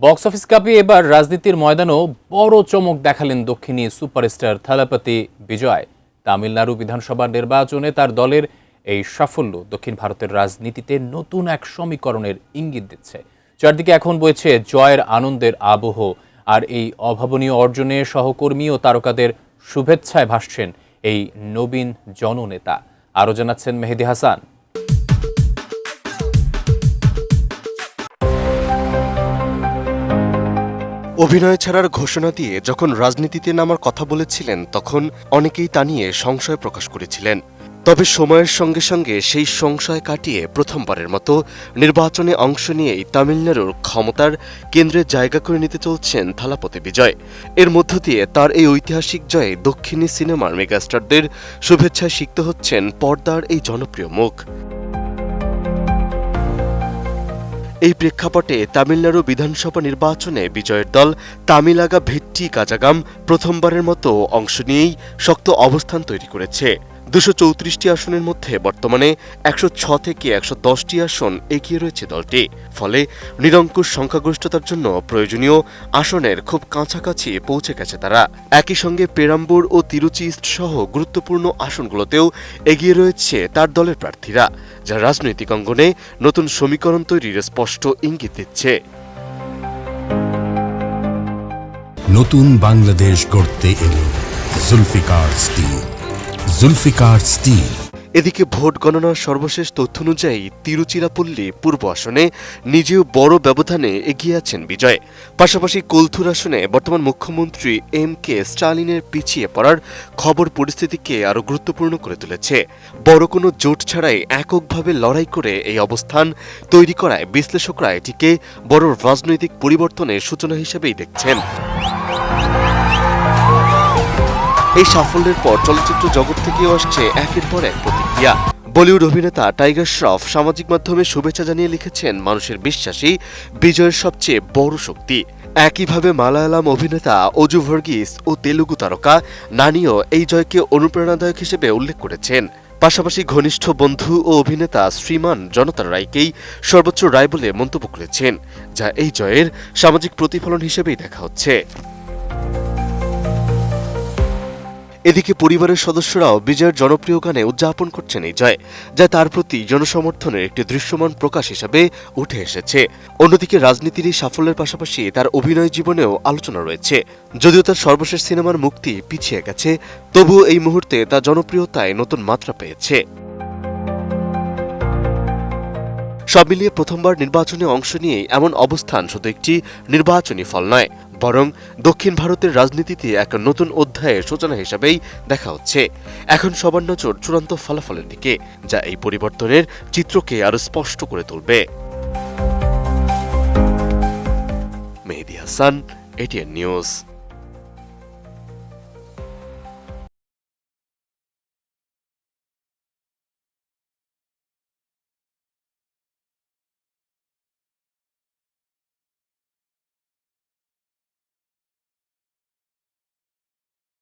Box office কাঁপিয়ে এবার রাজনীতির ময়দানেও বড় চমক দেখালেন দক্ষিণী সুপারস্টার থালাপতি বিজয়। তামিলনাড়ু বিধানসভা নির্বাচনে তার দলের এই সাফল্য দক্ষিণ ভারতের রাজনীতিতে নতুন এক সমীকরণের ইঙ্গিত দিচ্ছে। চারদিকে এখন বইছে জয়ের আনন্দের আবহ, আর এই অভাবনীয় অর্জনে সহকর্মী ও তারকাদের শুভেচ্ছায় ভাসছেন এই নবীন জননেতা। আরও জানাচ্ছেন মেহেদী হাসান। অভিনয় ছাড়ার ঘোষণা দিয়ে যখন রাজনীতিতে নামার কথা বলেছিলেন তখন অনেকেই তা নিয়ে সংশয় প্রকাশ করেছিলেন। তবে সময়ের সঙ্গে সঙ্গে সেই সংশয় কাটিয়ে প্রথমবারের মতো নির্বাচনে অংশ নিয়েই তামিলনাড়ুর ক্ষমতার কেন্দ্রে জায়গা করে নিতে চলছেন থালাপতি বিজয়। এর মধ্য দিয়ে তার এই ঐতিহাসিক জয়ে দক্ষিণী সিনেমার মেগাস্টারদের শুভেচ্ছায় সিক্ত হচ্ছেন পর্দার এই জনপ্রিয় মুখ। এই প্রেক্ষাপটে তামিলনাড়ু বিধানসভা নির্বাচনে বিজয়ের দল তামিলাগা ভেট্টি কাজাগাম প্রথমবারের মতো অংশ নিয়েই শক্ত অবস্থান তৈরি করেছে। ২৩৪টি আসনের মধ্যে বর্তমানে ১০৬ থেকে ১১০টি আসন এগিয়ে রয়েছে দলটি। ফলে নিরঙ্কুশ সংখ্যাগরিষ্ঠতার জন্য প্রয়োজনীয় আসনের খুব কাছাকাছি পৌঁছে গেছে তারা। একই সঙ্গে পেরাম্বুর ও তিরুচি ইস্ট সহ গুরুত্বপূর্ণ আসনগুলোতেও এগিয়ে রয়েছে তার দলের প্রার্থীরা, যা রাজনৈতিক অঙ্গনে নতুন সমীকরণ তৈরির স্পষ্ট ইঙ্গিত দিচ্ছে। নতুন বাংলাদেশ গড়তে এলো জুলফিকার স্টিল। জুলফিকার স্টিল। এদিকে ভোট গণনার সর্বশেষ তথ্য অনুযায়ী তিরুচিরাপল্লী পূর্ব আসনে নিজেও বড় ব্যবধানে এগিয়ে আছেন বিজয়। পাশাপাশি কোলথুর আসনে বর্তমান মুখ্যমন্ত্রী এম.কে. স্টালিনের পিছিয়ে পড়ার খবর পরিস্থিতিকে আরও গুরুত্বপূর্ণ করে তুলেছে। বড় কোনো জোট ছাড়াই এককভাবে লড়াই করে এই অবস্থান তৈরি করায় বিশ্লেষকরা এটিকে বড় রাজনৈতিক পরিবর্তনের সূচনা হিসেবেই দেখছেন। এই সাফল্যের পর চলচ্চিত্র জগৎ থেকেও আসছে একের পর এক প্রতিক্রিয়া। বলিউড অভিনেতা টাইগার শ্রফ সামাজিক মাধ্যমে শুভেচ্ছা জানিয়ে লিখেছেন, মানুষের বিশ্বাসই বিজয়ের সবচেয়ে বড় শক্তি। একইভাবে মালায়ালাম অভিনেতা অজু ভার্গিস ও তেলুগু তারকা নানিও এই জয়কে অনুপ্রেরণাদায়ক হিসেবে উল্লেখ করেছেন। পাশাপাশি ঘনিষ্ঠ বন্ধু ও অভিনেতা শ্রীমান জনতা রায়কেই সর্বোচ্চ রায় বলে মন্তব্য করেছেন, যা এই জয়ের সামাজিক প্রতিফলন হিসেবেই দেখা হচ্ছে। এদিকে পরিবারের সদস্যরাও বিজয়ের জনপ্রিয় গানে উদযাপন করছেন এই জয়, যা তার প্রতি জনসমর্থনের একটি দৃশ্যমান প্রকাশ হিসাবে উঠে এসেছে। অন্যদিকে রাজনীতির এই সাফল্যের পাশাপাশি তার অভিনয় জীবনেও আলোচনা রয়েছে। যদিও তার সর্বশেষ সিনেমার মুক্তি পিছিয়ে গেছে, তবুও এই মুহূর্তে তার জনপ্রিয়তায় নতুন মাত্রা পেয়েছে। সব মিলিয়ে প্রথমবার নির্বাচনে অংশ নিয়ে এমন অবস্থান শুধু একটি নির্বাচনী ফল নয়, বরং দক্ষিণ ভারতের রাজনীতিতে এক নতুন অধ্যায়ের সূচনা হিসাবেই দেখা হচ্ছে। এখন সবার নজর চূড়ান্ত ফলাফলের দিকে, যা এই পরিবর্তনের চিত্রকে আরো স্পষ্ট করে তুলবে। মেহেদী হাসান, এটিএন নিউজ।